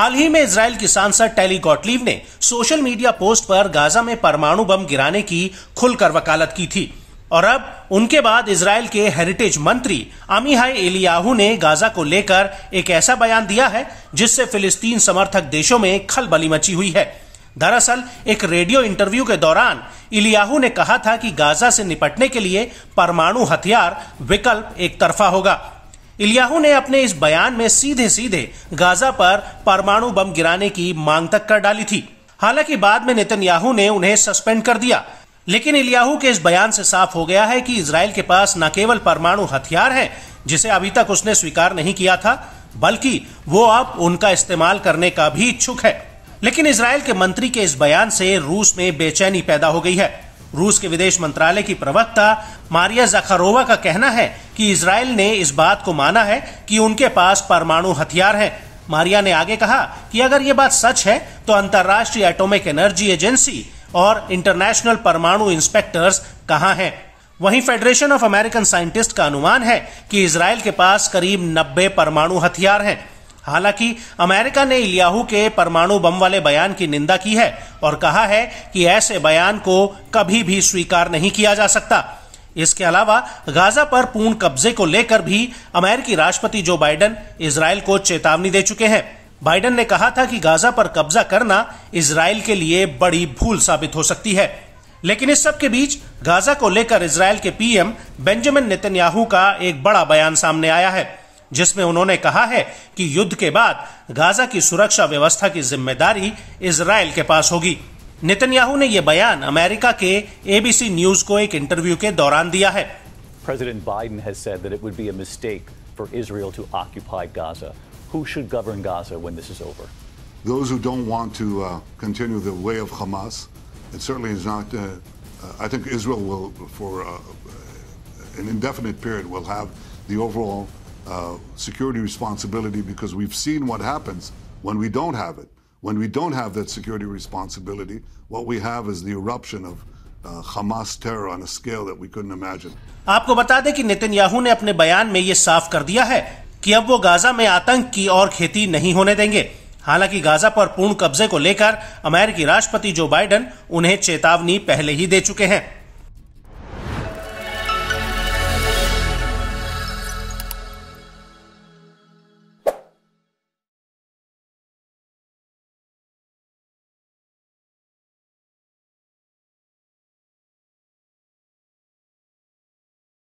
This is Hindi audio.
हाल ही में इजराइल की सांसद टेली गॉटलीव ने सोशल मीडिया पोस्ट पर गाजा में परमाणु बम गिराने की खुलकर वकालत की थी और अब उनके बाद इजराइल के हेरिटेज मंत्री अमीहाई एलियाहू ने गाजा को लेकर एक ऐसा बयान दिया है जिससे फिलिस्तीन समर्थक देशों में खलबली मची हुई है। दरअसल एक रेडियो इंटरव्यू के दौरान एलियाहू ने कहा था कि गाजा से निपटने के लिए परमाणु हथियार विकल्प एक तरफा होगा। एलियाहू ने अपने इस बयान में सीधे सीधे गाजा पर परमाणु बम गिराने की मांग तक कर डाली थी। हालांकि बाद में नेतन्याहू ने उन्हें सस्पेंड कर दिया, लेकिन एलियाहू के इस बयान से साफ हो गया है कि इजराइल के पास न केवल परमाणु हथियार है जिसे अभी तक उसने स्वीकार नहीं किया था, बल्कि वो अब उनका इस्तेमाल करने का भी इच्छुक है। लेकिन इजराइल के मंत्री के इस बयान से रूस में बेचैनी पैदा हो गई है। रूस के विदेश मंत्रालय की प्रवक्ता मारिया ज़खारोवा का कहना है कि इजराइल ने इस बात को माना है कि उनके पास परमाणु हथियार है। मारिया ने आगे कहा कि अगर ये बात सच है तो अंतर्राष्ट्रीय एटॉमिक एनर्जी एजेंसी और इंटरनेशनल परमाणु इंस्पेक्टर्स कहां हैं? वहीं फेडरेशन ऑफ अमेरिकन साइंटिस्ट का अनुमान है कि इजराइल के पास करीब 90 परमाणु हथियार हैं। हालांकि अमेरिका ने एलियाहू के परमाणु बम वाले बयान की निंदा की है और कहा है कि ऐसे बयान को कभी भी स्वीकार नहीं किया जा सकता। इसके अलावा गाजा पर पूर्ण कब्जे को लेकर भी अमेरिकी राष्ट्रपति जो बाइडेन इजराइल को चेतावनी दे चुके हैं। बाइडेन ने कहा था कि गाजा पर कब्जा करना इजराइल के लिए बड़ी भूल साबित हो सकती है। लेकिन इस सब के बीच गाजा को लेकर इजराइल के पीएम बेंजामिन नेतन्याहू का एक बड़ा बयान सामने आया है, जिसमें उन्होंने कहा है कि युद्ध के बाद गाजा की सुरक्षा व्यवस्था की जिम्मेदारी इजराइल के पास होगी। नेतन्याहू ने यह बयान अमेरिका के एबीसी न्यूज को एक इंटरव्यू के दौरान दिया है। President Biden has said that it would be a mistake for Israel to occupy Gaza. Who should govern Gaza when this is over? Those who don't want to continue the way of Hamas. It certainly is not. I think Israel will, for an indefinite period, will have the overall security responsibility, because we've seen what happens when we don't have it. When we don't have that security responsibility, what we have is the eruption of Hamas terror on a scale that we couldn't imagine. आपको बता दें कि नेतन्याहू ने अपने बयान में ये साफ कर दिया है कि अब वो गाजा में आतंक की और खेती नहीं होने देंगे। हालांकि गाजा पर पूर्ण कब्जे को लेकर अमेरिकी राष्ट्रपति जो बाइडेन उन्हें चेतावनी पहले ही दे चुके हैं।